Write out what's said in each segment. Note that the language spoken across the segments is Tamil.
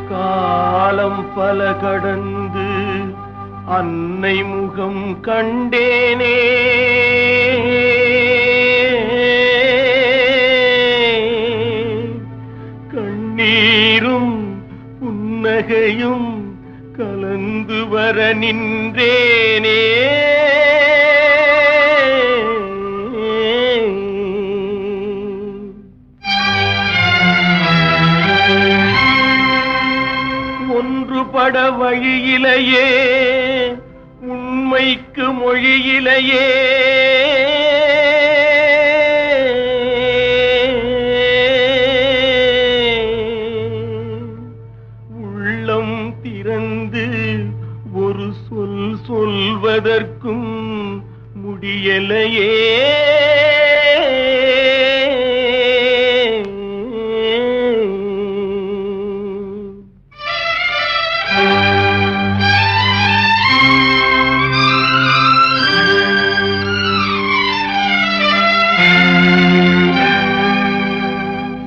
காலம் பல கடந்து அன்னை முகம் கண்டேனே, கண்ணீரும் புன்னகையும் கலந்து வர நின்றேனே. ஒன்றுபட வழியிலேயே உண்மைக்கு மொழியிலேயே உள்ளம் திறந்து ஒரு சொல் சொல்வதற்கும் முடியலையே.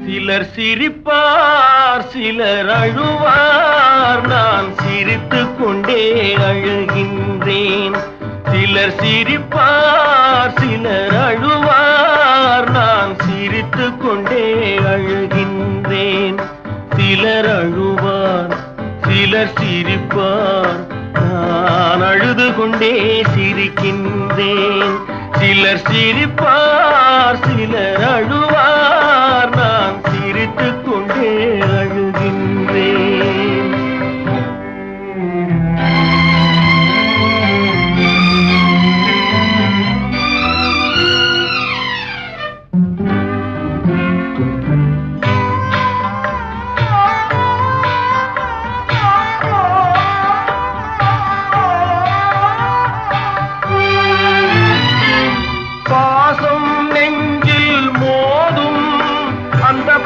சிலர் சிரிப்பார், சிலர் அழுவார், நான் சிரித்துக் கொண்டே அழுகின்றேன். சிலர் சிரிப்பார், சிலர் அழுவார், நான் சிரித்துக் கொண்டே அழுகின்றேன். சிலர் அழுவார், சிலர் சிரிப்பார், நான் அழுது கொண்டே சிரிக்கின்றேன். சிலர் சிரிப்பார், சிலர் அழுவார், நான் சிரித்துக் கொண்டே அழுகின்றேன்.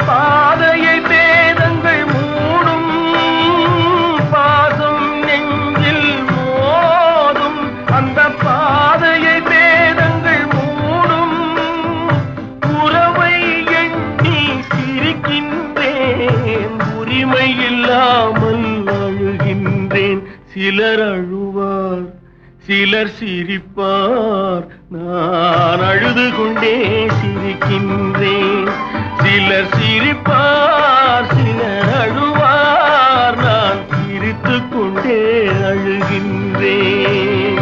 பாதையை வேதங்கள் மூடும், பாசம் நெஞ்சில் மோதும், அந்த பாதையை வேதங்கள் மூடும். உறவை எண்ணி சிரிக்கின்றேன், உரிமை இல்லாமல் அழுகின்றேன். சிலர் அழுவார், சிலர் சிரிப்பார், நான் அழுது கொண்டே சிரிக்கின்றேன். சிலர் சிரிப்பார், சிலர் அழுவார், நான் சிரித்துக் கொண்டே அழுகின்றேன்.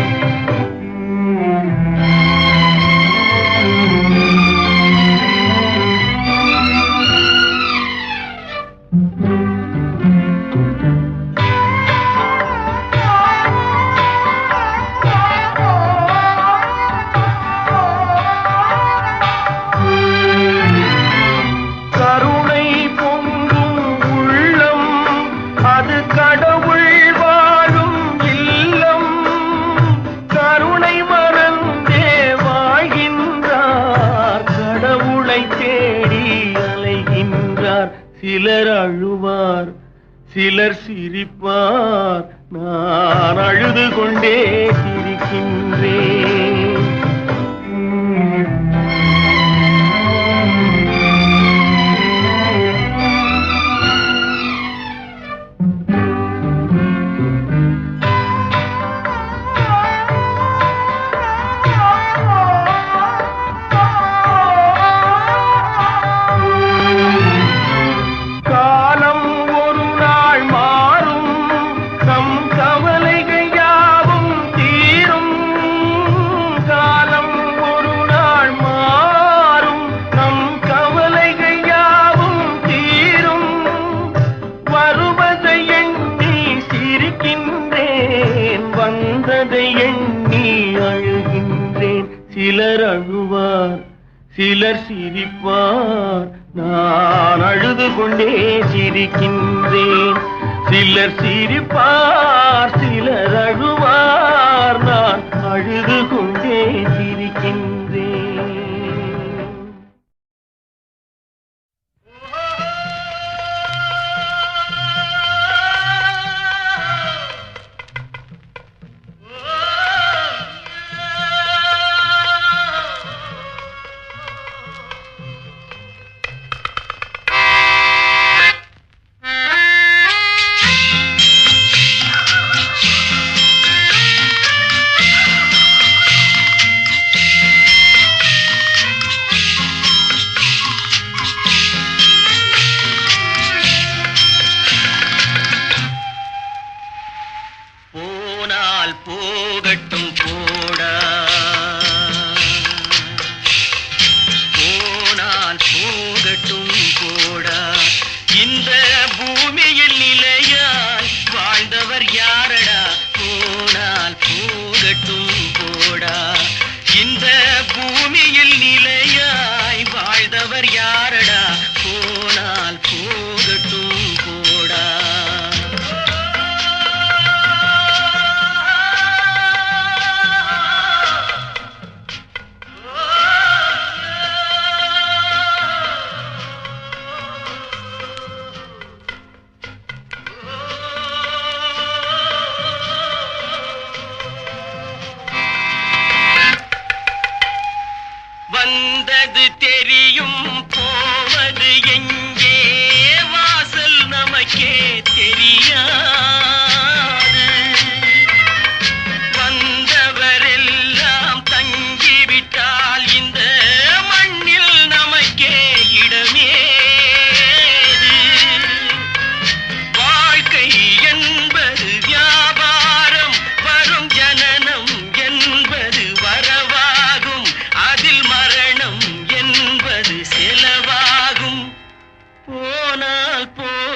சிலர் அழுவார், சிலர் சிரிப்பார், நான் அழுது கொண்டே சிரிக்கின்றேன். வந்ததை எண்ணி அழுகின்றேன். சிலர் அழுவார், சிலர் சிரிப்பார், நான் அழுது கொண்டே சிரிக்கின்றேன். சிலர் சிரிப்பார், சிலர் அழுவார், நான் அழுது கொண்டே சிரிக்கின்றேன்.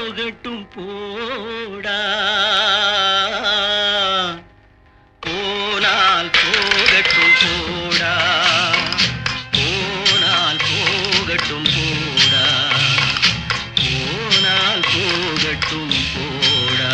போகட்டும் போடா, போனால் போகட்டும் போடா, போனால் போகட்டும் போடா, போனால் போகட்டும் போடா.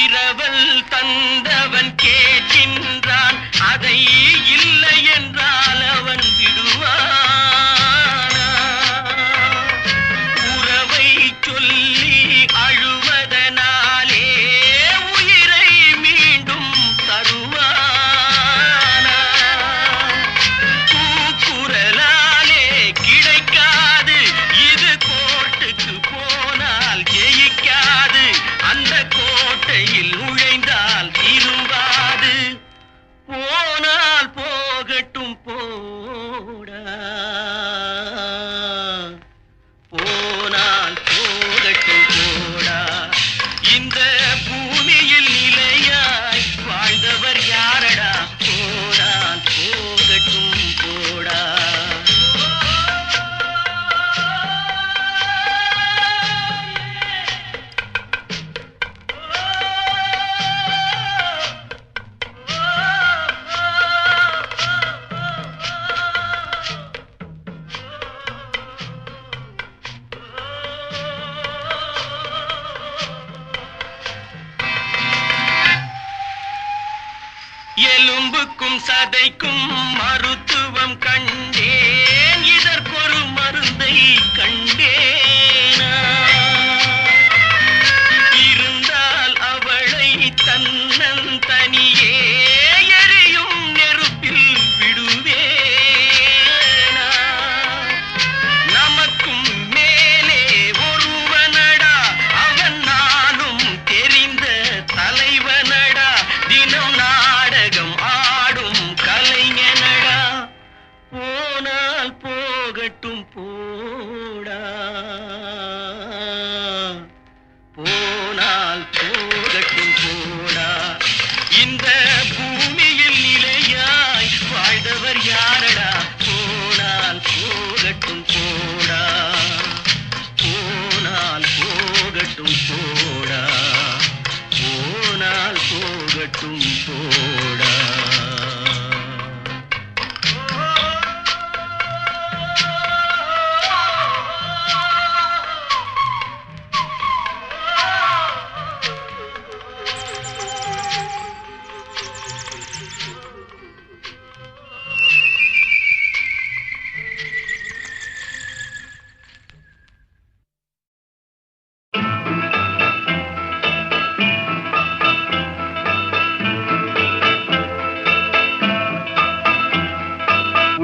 இரவல் தந்தவன் கேட்கின்றான், அதை இல்லை என்றால் அவன் விடுவானா? உறவை சொல்லி அழுவதனாலே உயிரை மீண்டும் தருவானா? கூக்குரலாலே கிடைக்காது, இது கோர்ட்டுக்கு போனால் ஜெயிக்காது, அந்த கோட்டையில் நுழைந்தால் திரும்பாது. போனால் போகட்டும் போடா, போனால் போகட்டும் போடா. இந்த பூமியில் நிலையாய் வாழ்ந்தவர் யாரடா? போனால் போகட்டும் போடா. எலும்புக்கும் சதைக்கும் மருத்துவம் கண்டேன், இதற்கொரு மருந்தை கண்டேனா? இருந்தால் அவளை தன்னந்தனியே எரியும் நெருப்பில் விடுவேனா? நமக்கும் மேலே ஒருவனடா, அவன் நானும் தெரிந்த தலைவனடா, தினம் நாடகம் ஆடும் கலைஞனடா. போனால் போகட்டும் போடா, போனால் போகட்டும் போடா. இந்த பூமியில் நிலையாய் வாழ்ந்தவர் யாரடா? போனால் போகட்டும் போடா, போனால் போகட்டும் போடா, போனால் போகட்டும் போடா.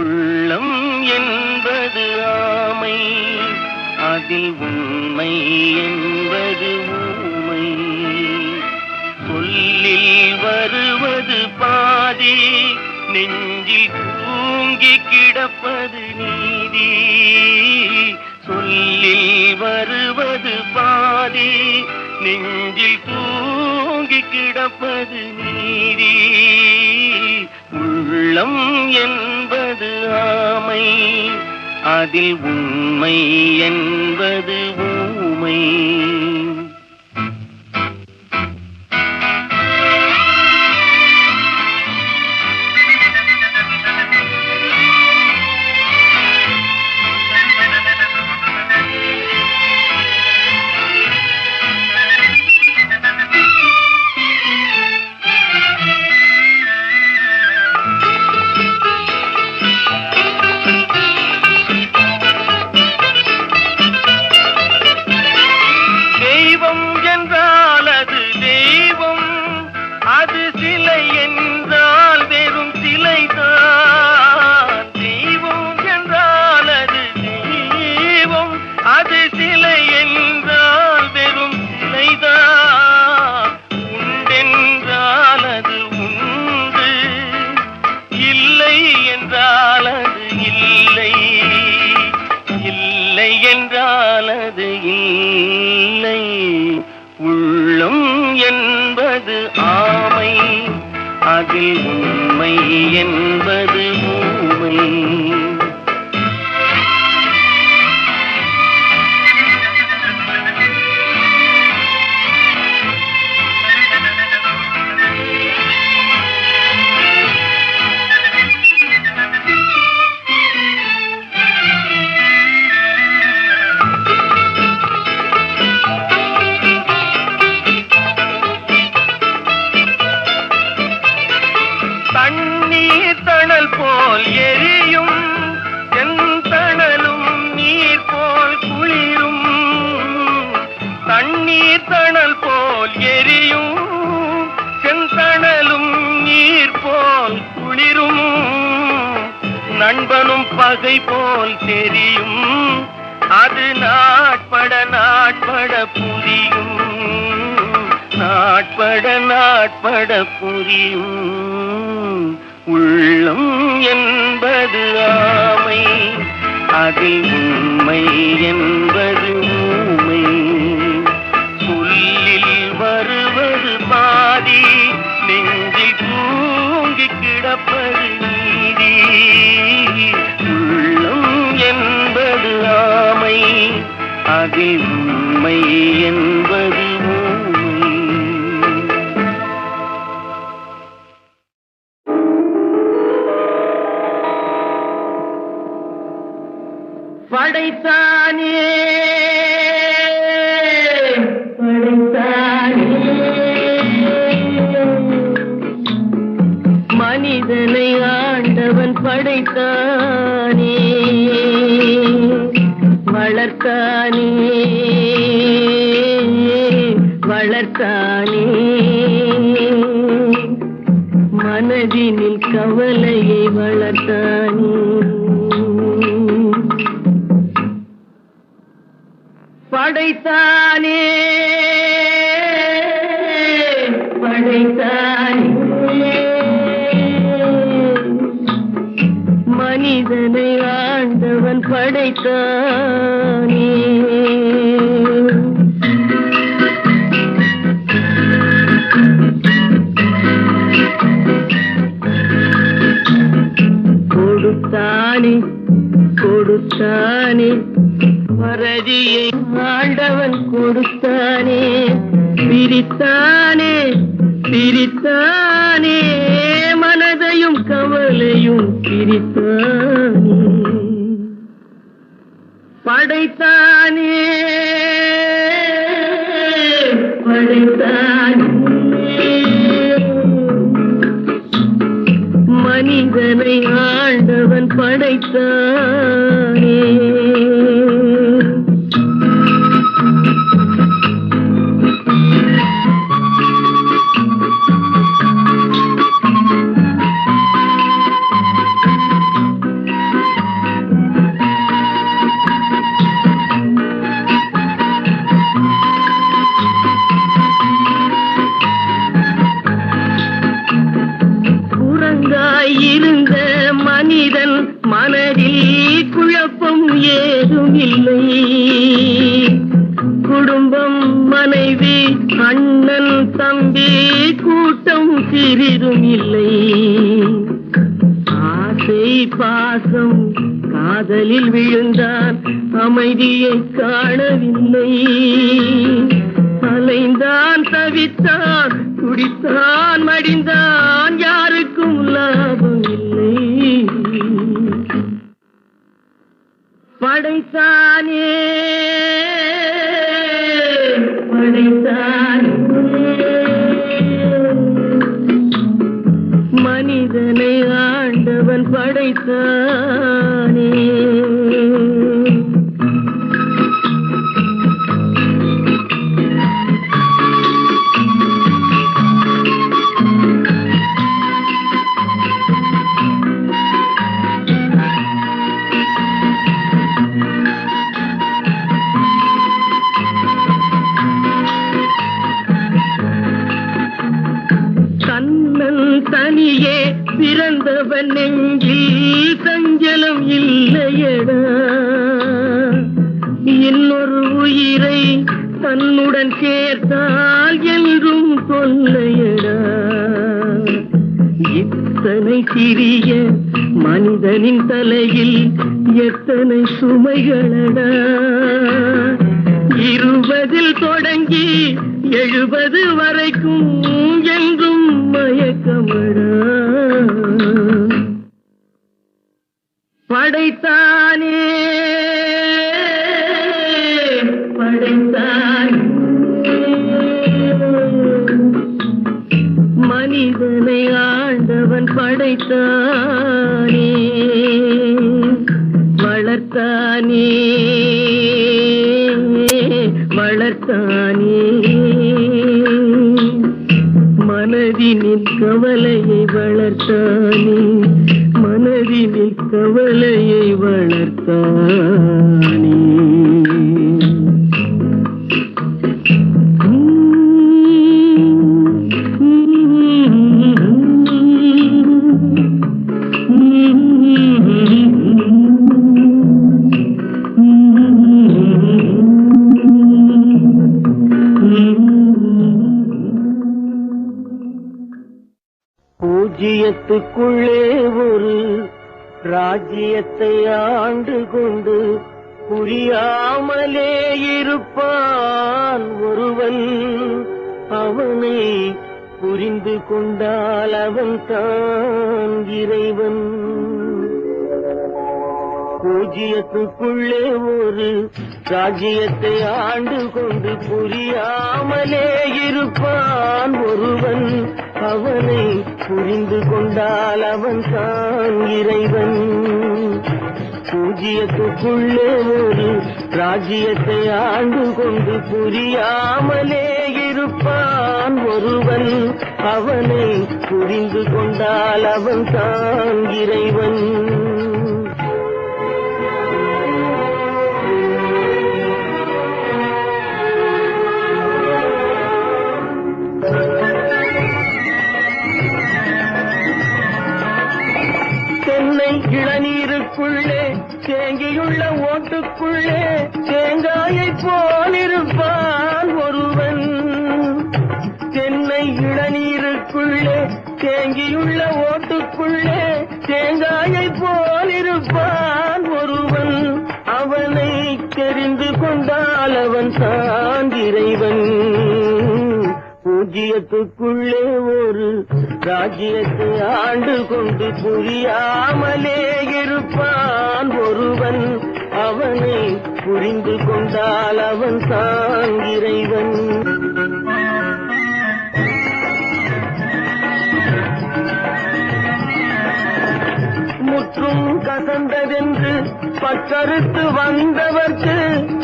உள்ளம் என்பது ஆமை, அதில் உண்மை என்பது ஊமை. சொல்லில் வருவது பாதி, நெஞ்சில் தூங்கி கிடப்பது நீதி. சொல்லில் வருவது பாதி, நெஞ்சில் தூங்கி கிடப்பது நீதி. உள்ளம் என்பது ஆமை, அதில் உண்மை என்பது ஊமை. போல் எரியும் செந்தணலும் நீர் போல் குளிரும் நண்பனும் பகை போல் தெரியும் அது நாட்பட நாட்பட புரியும் நாட்பட புரியும் உள்ளம் என்பது ஆமை அதில் உண்மை என்பது ஊமை சொல்லில் வருவது பாதி நெஞ்சில் தூங்கி கிடப்பது நீதி உள்ளம் என்பது ஆமை அதில் உண்மை என்பது படைத்தானே மனிதனை ஆண்டவன் படைத்தானே வளர்த்தானே மனதினில் கவலையை வளர்த்தானே படைத்தானே மனிதனை ஆண்டவன் படைத்தானே கொடுத்தானே மறதியை ஆண்டவன் கொடுத்தானே பிரித்தானே மனதையும் கவலையும் பிரித்தானே படைத்தானே மனிதனை ஆண்டவன் படைத்தானே இருந்த மனிதன் மனதில் குழப்பம் ஏதும் இல்லை குடும்பம் மனைவி அண்ணன் தம்பி கூட்டம் சிறிதும் இல்லை ஆசை பாசம் காதலில் விழுந்தான் அமைதியை காணவில்லை அலைந்தான் தவித்தான் குடித்தான் மடிந்தான் யாருக்கும் லாபம் இல்லை படைத்தானே மனிதனை ஆண்டவன் படைத்தானே தனியே பிறந்தவன் நெஞ்சில் சஞ்சலம் இல்லையடா இன்னொரு உயிரை தன்னுடன் சேர்த்தால் என்றும் கொல்லையடா இத்தனை சிறிய மனிதனின் தலையில் எத்தனை சுமைகளடா 20 தொடங்கி 70 வரைக்கும் என்றும் மயக்கமடா படைத்தானே மனிதனை ஆண்டவன் படைத்தானே வளர்த்தானே பூஜ்ஜியத்துக்குள்ளே ஒரு ராஜ்யத்தை ஆண்டு கொண்டு புரியாமலே இருப்பான் ஒருவன். அவனை புரிந்து கொண்டால் அவன் தான் இறைவன். பூஜ்ஜியத்துக்குள்ளே ஒரு ராஜ்யத்தை ஆண்டு கொண்டு புரியாமலே இருப்பான் ஒருவன். அவனை புரிந்து கொண்டால் அவன் தான் இறைவன். பூஜ்ஜியத்துக்குள்ளே ஒரு ராஜ்யத்தை ஆண்டு கொண்டு புரியாமலே இருப்பான் ஒருவன். அவனை புரிந்து கொண்டால் அவன் தான் இறைவன். இளநீருக்குள்ளே தேங்கியுள்ள ஓட்டுக்குள்ளே தேங்காயை போலிருப்பான் ஒருவன். தென்னை இளநீருக்குள்ளே தேங்கியுள்ள ஓட்டுக்குள்ளே தேங்காயை போலிருப்பான் ஒருவன். அவனை தெரிந்து கொண்டால் அவன் தான் இறைவன். பூஜ்ஜியத்துக்குள்ளே ஒரு ராஜ்யத்தை ஆண்டு கொண்டு புரியாமலே இருப்பான் ஒருவன். அவனை புரிந்து கொண்டால் அவன் தான் இறைவன். முற்றும் கசந்ததென்று பக்கறுத்து வந்தவர்க்கு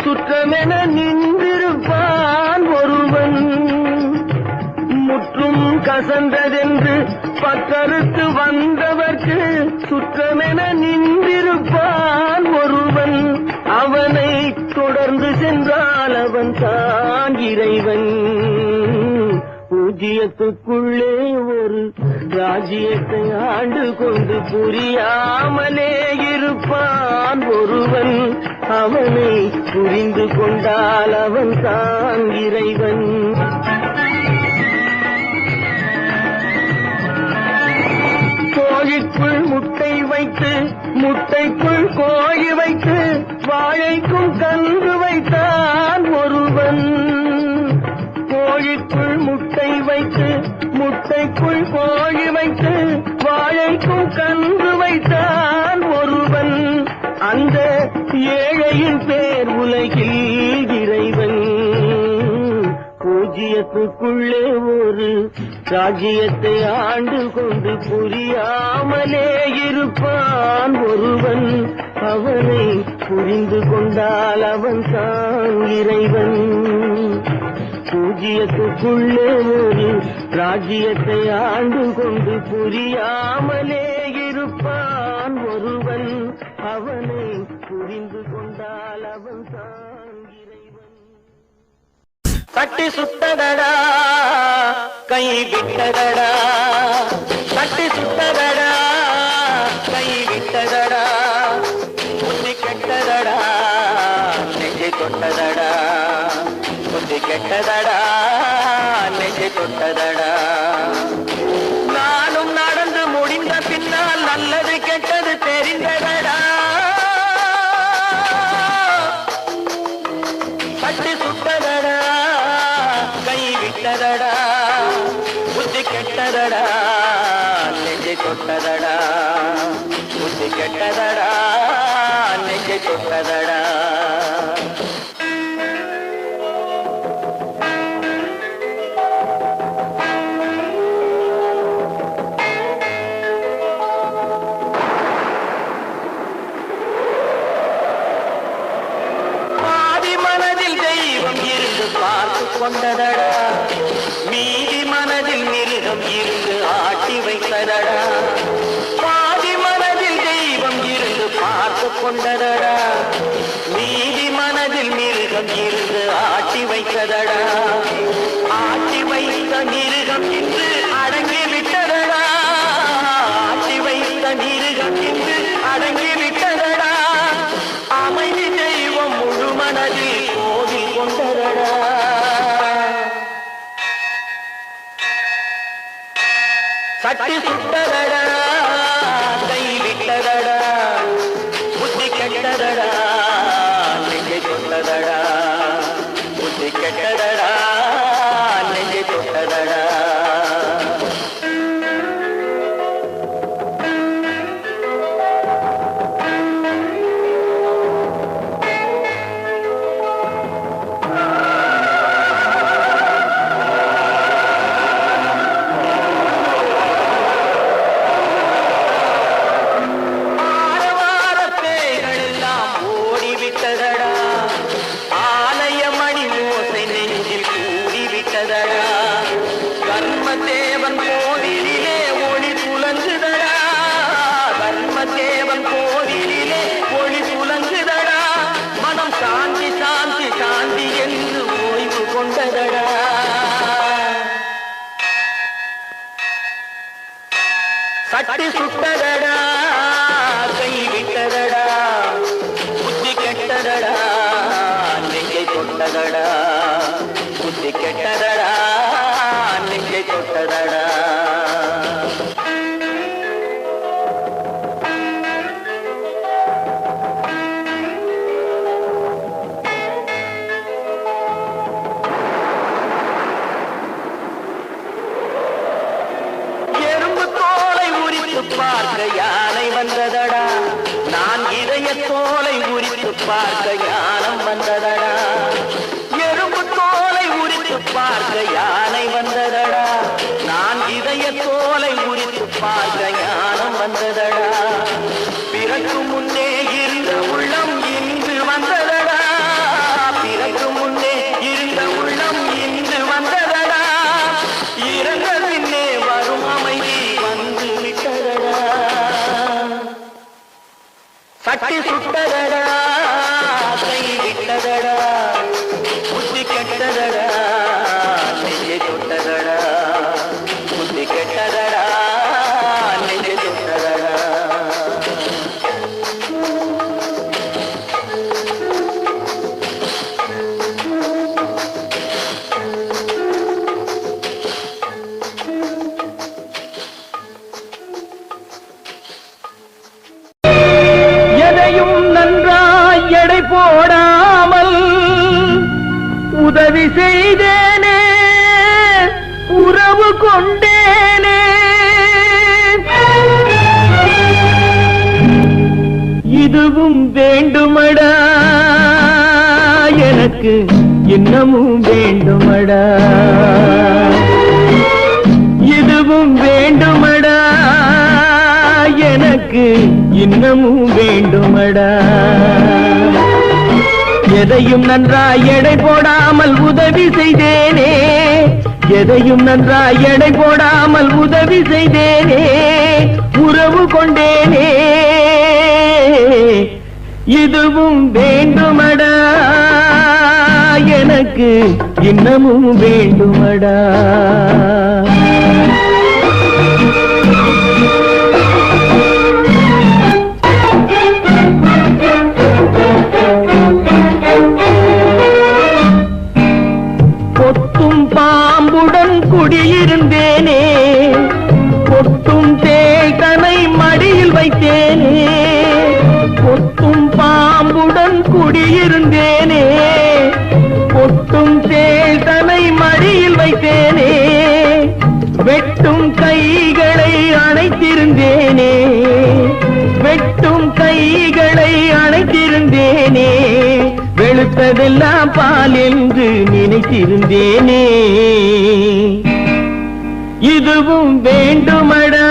சுற்றமென நின்றிருப்பான் ஒருவன். முற்றும் கசந்ததென்று பக்கறுத்து வந்தவர்க்கு சுற்றமென நின்றிருப்பான் ஒருவன். அவனை தொடர்ந்து சென்றால் அவன் தான் இறைவன். பூஜ்ஜியத்துக்குள்ளே ஒரு ராஜ்யத்தை ஆண்டு கொண்டு புரியாமலே இருப்பான் ஒருவன். அவனை புரிந்து கொண்டால் அவன் தான் இறைவன். கோழிக்குள் முட்டை வைத்து முட்டைக்குள் கோழி வைத்து வாழைக்கும் கன்று வைத்தான் ஒருவன். கோழிக்குள் முட்டை வைத்து முட்டைக்குள் கோழி வைத்து வாழைக்கும் கன்று வைத்தான் ஒருவன். அந்த ஏழையின் பேர் உலகில் இறைவன். பூஜ்ஜியத்துக்குள்ளே ஒரு ராஜ்யத்தை ஆண்டு கொண்டு புரியாமலே இருப்பான் ஒருவன். அவனை புரிந்து கொண்டால் அவன் தான் இறைவன். பூஜ்ஜியத்துக்குள்ளே ஒரு ராஜ்யத்தை ஆண்டு கொண்டு புரியாமலே இருப்பான் ஒருவன். அவனை புரிந்து கொண்டால் அவன் தான் இறைவன். தட்டி சுத்தடடா கை விட்டதடா, தட்டி சுத்தடடா கை விட்டதடா, புத்தி கெட்டதடா நெஞ்சை தொட்டதடா, புத்தி கெட்டதடா நெஞ்சை தொட்டதடா. நானும் நடந்து முடிந்த பின்னால் நல்லது கெட்டது தெரிந்ததடா. தட்டி சுட்டதடா கை விட்டதடா, புத்தி கெட்டதடா நெஞ்சை தொட்டதடா, புத்தி கெட்டதடா நெஞ்சை தொட்டதடா. பார்த்து கொண்டதடா, மீதி மனதில் மிருகம் இருந்து ஆட்டி வைத்ததடா. பாதி மனதில் தெய்வம் இருந்து பார்த்து கொண்டதடா நீதி மனதில் மிருகம் இருந்து ஆட்டி வைத்ததடா ஆட்டி வைத்த மிருகம் இன்று அடங்கி விட்டதடா ஆட்டி வைத்த மிருகம் இன்று அடங்கி விட்டதடா அமைதி தெய்வம் முழு மனதில் கோவில் கொண்டதடா சட்டி சுட்டதடா கை விட்டதடா புத்தி கெட்டதடா நெஞ்சை தொட்டதடா புத்தி கெட்டதடா நெஞ்சை தொட்டதடா தர்மதேவன் கோவிலிலே ஒளி புலங்குதடா தர்மதேவன் கோவிலிலே ஒளி புலங்குதடா மனம் சாந்தி சாந்தி சாந்தி என்று ஓய்வு கொண்டதடா சட்டி சுட்டதடா கை விட்டதடா புத்தி கெட்டதடா நெஞ்சை தொட்டதடா புத்தி கெட்டதடா நெஞ்சை தொட்டதடா எறும்பு தோலை உரித்து பார்க்க யானை வந்ததடா நான் இதய தோலை உரித்து பார்க்க ஞானம் வந்ததடா எறும்பு தோலை உரித்து பார்க்க யானை வந்ததடா நான் இதய தோலை உரித்து பார்க்க ஞானம் வந்ததடா பிறகு முன்னே இருந்த உள்ளம் இன்று வந்ததடா பிறகு முன்னே இருந்த உள்ளம் இன்று வந்ததடா இறந்த பின்னே வரும் அமைதி வந்து விட்டதடா சட்டி சுட்டதடா கை விட்டதடா புத்தி கெட்டதடா நெஞ்சை தொட்டதடா புத்தி கெட்டதடா நெஞ்சை தொட்டதடா எதையும் நன்றாய் எடை போடாமல் உதவி செய்தேனே உறவு கொண்டேனே இதுவும் வேண்டுமடா எனக்கு இன்னமும் வேண்டுமடா இதுவும் வேண்டுமடா எனக்கு இன்னமும் வேண்டுமடா எதையும் நன்றாய் எடை போடாமல் உதவி செய்தேனே எதையும் நன்றாய் எடை போடாமல் உதவி செய்தேனே உறவு கொண்டேனே இதுவும் வேண்டுமடா எனக்கு இன்னமும் வேண்டுமடா கொத்தும் பாம்புடன் குடியிருந்தேனே கொத்தும் தேய்தனை மடியில் வைத்தேனே கொத்தும் பாம்புடன் குடியிருந்தேனே கொத்தும் தேய்தனை மடியில் வைத்தேனே வெட்டும் கைகளை அணைத்திருந்தேனே வெட்டும் கைகளை அணைத்திருந்தேனே வெளுத்ததெல்லாம் பால் என்று நினைத்திருந்தேனே இதுவும் வேண்டுமடா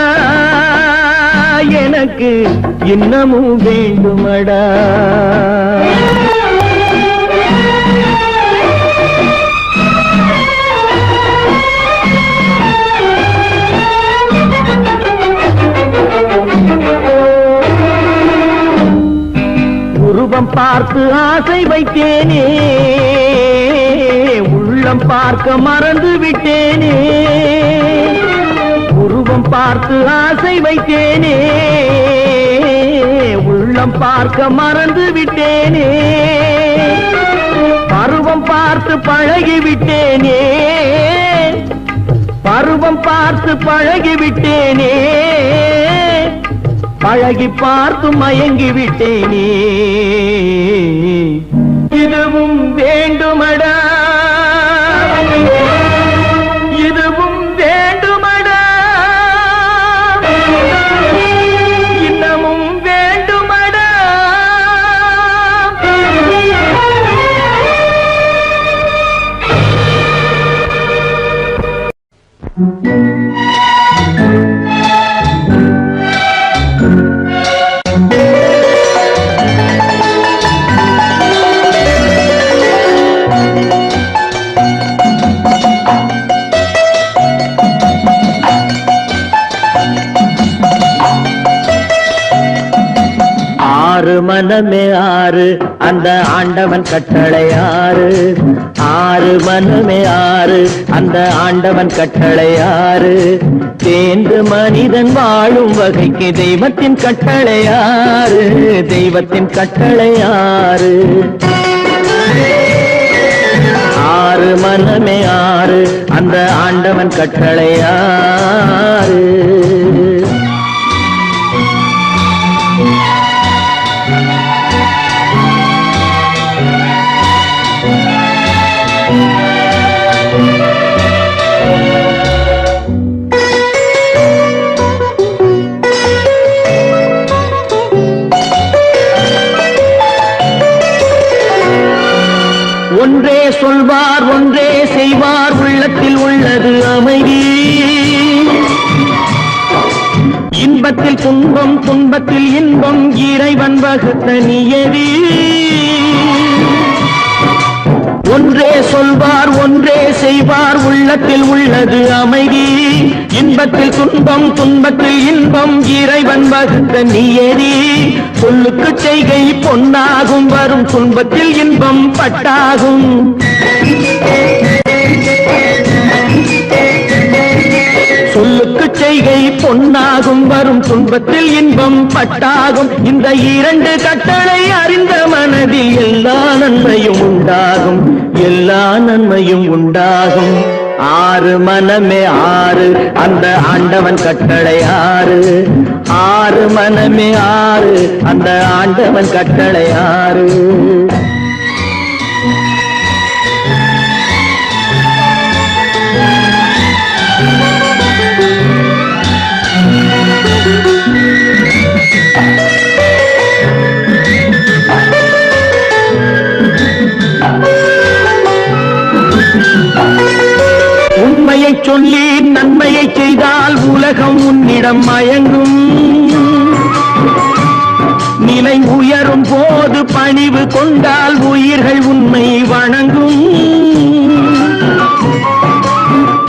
எனக்கு இன்னமும் வேண்டுமடா பார்த்து ஆசை வைத்தேனே, உள்ளம் பார்க்க மறந்து விட்டேனே. உருவம் பார்த்து ஆசை வைத்தேனே, உள்ளம் பார்க்க மறந்து விட்டேனே. பருவம் பார்த்து பழகிவிட்டேனே, பருவம் பார்த்து பழகிவிட்டேனே. பழகி பார்த்து மயங்கி விட்டேனே. இதுவும் வேண்டுமடா, இதுவும் வேண்டுமடா, இன்னமும் வேண்டுமடா. ஆறு மனமே ஆறு, அந்த ஆண்டவன் கட்டளை ஆறு. ஆறு மனமே ஆறு, அந்த ஆண்டவன் கட்டளை ஆறு. தேர்ந்து மனிதன் வாழும் வகைக்கு தெய்வத்தின் கட்டளை ஆறு, தெய்வத்தின் கட்டளை ஆறு. ஆறு மனமே ஆறு, அந்த ஆண்டவன் கட்டளை ஆறு. ஒன்றே சொல்வார் ஒன்றே செய்வார், உள்ளத்தில் உள்ளது அமைதி. இன்பத்தில் துன்பம் துன்பத்தில் இன்பம், இறைவன் வகுத்த நியதி. ஒன்றே சொல்வார் ஒன்றே செய்வார், உள்ளத்தில் உள்ளது அமைதி. இன்பத்தில் துன்பம் துன்பத்தில் இன்பம், இறைவன் வகுத்த நியதி. சொல்லுக்கு செய்கை பொன்னாகும், வரும் துன்பத்தில் இன்பம் பட்டாகும். சொல்லுக்கு செய்கை பொன்னாகும், வரும் துன்பத்தில் இன்பம் பட்டாகும். இந்த இரண்டு கட்டளை அறிந்த மனதில் எல்லா நன்மையும் உண்டாகும், எல்லா நன்மையும் உண்டாகும். ஆறு மனமே ஆறு, அந்த ஆண்டவன் கட்டளை ஆறு. ஆறு மனமே ஆறு, அந்த ஆண்டவன் கட்டளை ஆறு. உண்மையை சொல்லி நன்மையை செய்தால் உலகம் உன்னிடம் மயங்கும். நிலை உயரும் போது பணிவு கொண்டால் உயிர்கள் உன்னை வணங்கும்.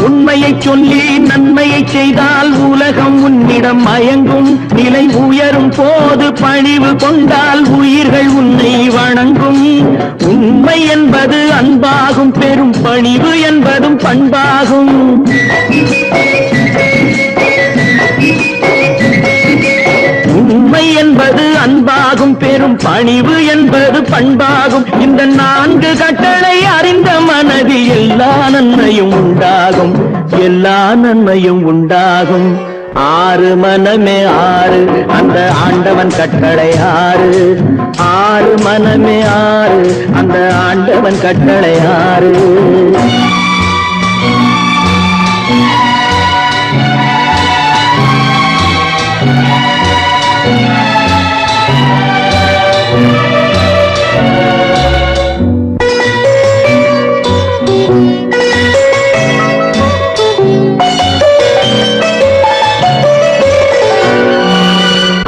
உண்மையை சொல்லி நன்மையை செய்தால் உலகம் உன்னிடம் மயங்கும். நிலை உயரும் போது பணிவு கொண்டால் உயிர்கள் உன்னை வணங்கும். உண்மை என்பது அன்பாகும், பெரும் பணிவு என்பதும் பண்பாகும். உண்மை என்பது அன்பாகும், பெரும் பணிவு என்பது பண்பாகும். இந்த நான்கு கட்டளை அறிந்த மனதில் எல்லா நன்மையும் உண்டாகும், எல்லா நன்மையும் உண்டாகும். ஆறு மனமே ஆறு, அந்த ஆண்டவன் கட்டளை ஆறு. ஆறு மனமே ஆறு, அந்த ஆண்டவன் கட்டளை ஆறு.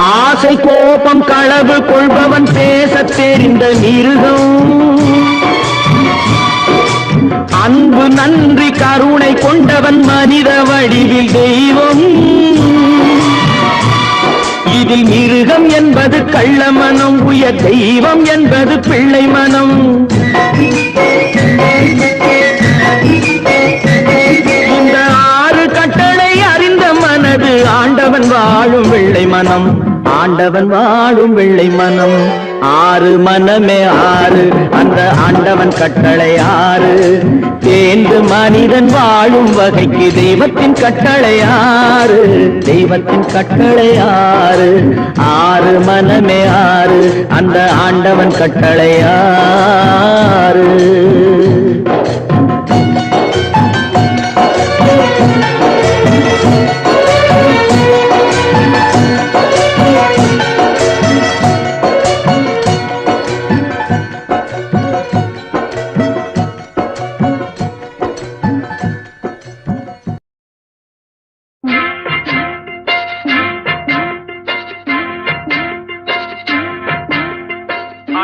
ஆசை கோபம் களவு கொள்பவன் பேசத் தெரிந்த மிருகம். அன்பு நன்றி கருணை கொண்டவன் மனித வடிவில் தெய்வம். இதில் மிருகம் என்பது கள்ள மனம், உயர் தெய்வம் என்பது பிள்ளை மனம். இந்த 6 கட்டளை அறிந்த மனது ஆண்டவன் வாழும் வெள்ளை மனம், ஆண்டவன் வாழும் வெள்ளை மனம். 6 மனமே 6, அந்த ஆண்டவன் கட்டளை 6. தேர்ந்து மனிதன் வாழும் வகைக்கு தெய்வத்தின் கட்டளை 6, தெய்வத்தின் கட்டளை 6. 6 மனமே 6, அந்த ஆண்டவன் கட்டளை 6.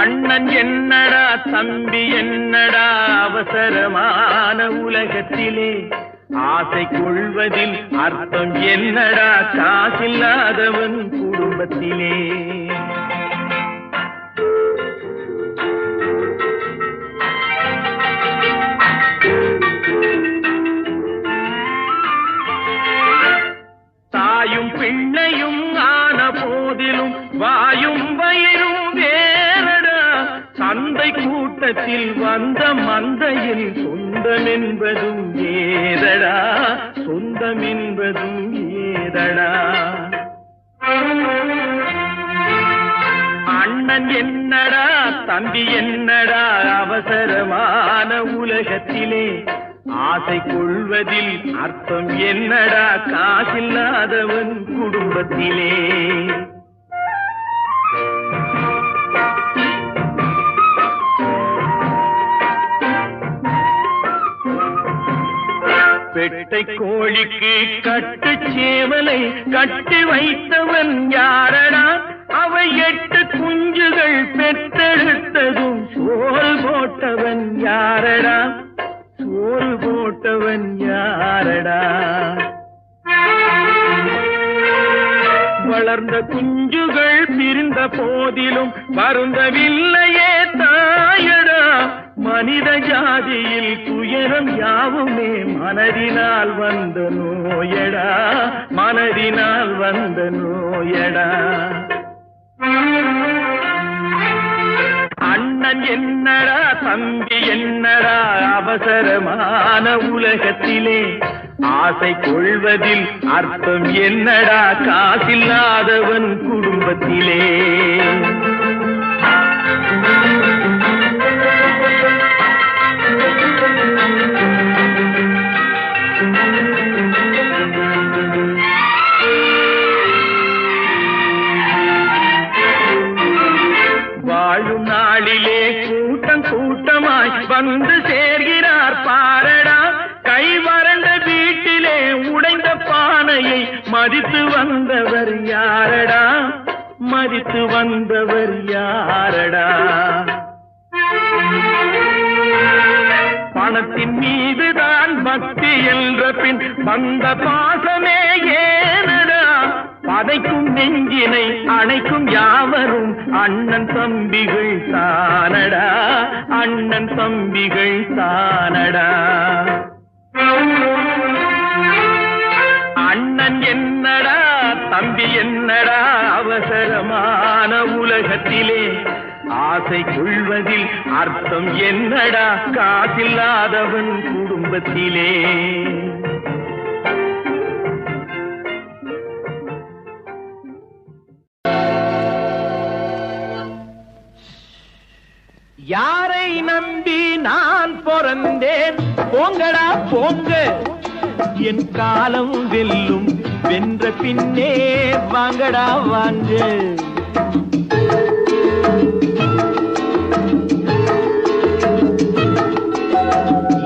அண்ணன் என்னடா தம்பி என்னடா அவசரமான உலகத்திலே, ஆசை கொள்வதில் அர்த்தம் என்னடா காசில்லாதவன் குடும்பத்திலே. தாயும் பிள்ளையும் ஆன போதிலும் வாயும் வயிறும் வேறடா, சந்தை கூட்டத்தில் வந்த மந்தையில் சொந்தம் என்பதும் ஏதடா, சொந்தம் என்பதும் ஏதடா. அண்ணன் என்னடா தம்பி என்னடா அவசரமான உலகத்திலே, ஆசை கொள்வதில் அர்த்தம் என்னடா காசில்லாதவன் குடும்பத்திலே. பெட்டை கோழிக்கு கட்டு சேவலை கட்டி வைத்தவன் யாரடா, அவை 8 குஞ்சுகள் பெற்றெடுத்ததும் சோறு போட்டவன் யாரடா, சோறு போட்டவன் யாரடா. வளர்ந்த குஞ்சுகள் பிரிந்த போதிலும் வருந்தவில்லையே தாயடா, மனித ஜாதியில் துயரம் யாவுமே மனதினால் வந்த நோயடா, மனதினால் வந்த நோயடா. அண்ணன் என்னடா தம்பி என்னடா அவசரமான உலகத்திலே, ஆசை கொள்வதில் அர்த்தம் என்னடா காசில்லாதவன் குடும்பத்திலே. வாழும் நாளிலே கூட்டம் கூட்டமாய் வந்து சேர்கிறார் பாரடா, கை வறண்ட வீட்டிலே உடைந்த பானையை மதித்து வந்தவர் யாரடா, மதித்து வந்தவர் யாரடா. பணத்தின் மீதுதான் பக்தி என்ற பின் வந்த பாசமே ஏனடா, பதைக்கும் நெஞ்சினை அணைக்கும் யாவரும் அண்ணன் தம்பிகள் தானடா, அண்ணன் தம்பிகள் தானடா. அண்ணன் என்னடா தம்பி என்னடா அவசரமான உலகத்திலே, ஆசை கொள்வதில் அர்த்தம் என்னடா காசில்லாதவன் குடும்பத்திலே. யாரை நம்பி நான் பிறந்தேன், போங்கடா போங்க, என் காலம் வெல்லும், வென்ற பின்னே வாங்கடா வாங்க.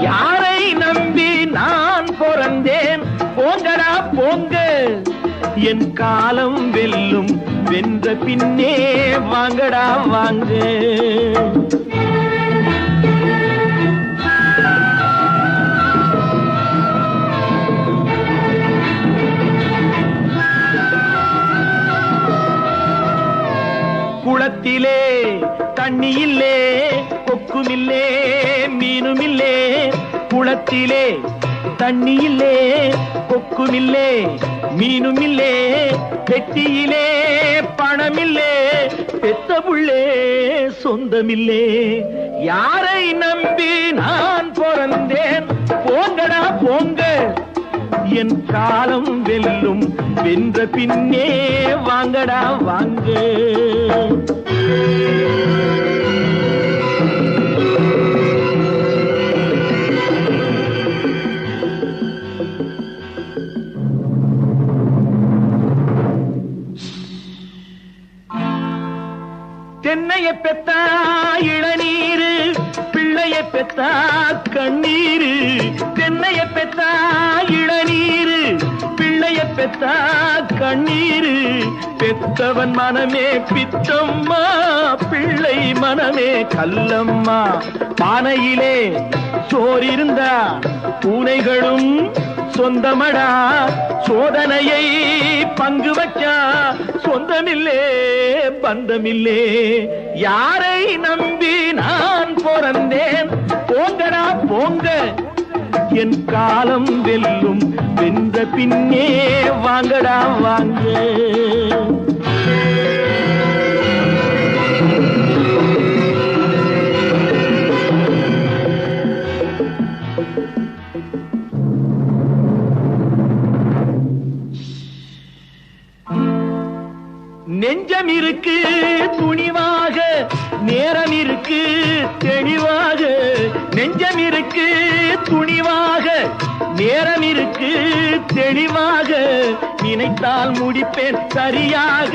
யாரை நம்பி நான் பிறந்தேன், போங்கடா போங்க, என் காலம் வெல்லும், வென்ற பின்னே வாங்கடா வாங்க. குளமில்லே மீனுமில்லே குளத்திலே தண்ணியில்லே கொக்குமில்லே மீனுமில்லே பெட்டியிலே பணமில்லே பெத்த புள்ளே சொந்தமில்லே யாரை நம்பி நான் பிறந்தேன் போங்கடா போங்க என் காலம் வெல்லும் வென்ற பின்னே வாங்கடா வாங்க தென்னைய பெத்தா இளநீரு பிள்ளைய பெத்தா கண்ணீரு தென்னைய பெத்தா இளநீரு பிள்ளைய பெத்தா கண்ணீரு பெத்தவன் மனமே பித்தம்மா பிள்ளை மனமே கல்லம்மா பானையிலே சோறிருந்தா பூனைகளும் சொந்தமடா சோதனையை பங்கு வச்சா சொந்தமில்லே பந்தமில்லே யாரை நம்பி நான் பிறந்தேன் போங்கடா போங்க என் காலம் வெல்லும் வென்ற பின்னே வாங்கடா வாங்க நெஞ்சம் இருக்கு துணிவாக நேரம் இருக்கு தெளிவாக நெஞ்சம் இருக்கு துணிவாக நேரம் இருக்கு தெளிவாக நினைத்தால் முடிப்பேன் சரியாக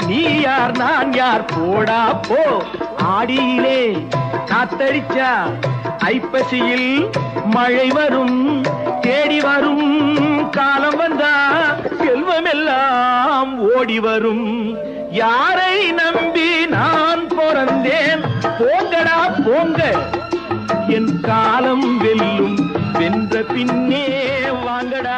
நீ யார் நான் யார் போடா போ ஆடியிலே காத்தடிச்சா ஐப்பசியில் மழை வரும் தேடி வரும் காலம் வந்தா செல்வம் எல்லாம் ஓடி வரும் யாரை நம்பி நான் பிறந்தேன் போங்கடா போங்க என் காலம் வெல்லும் வென்ற பின்னே வாங்கடா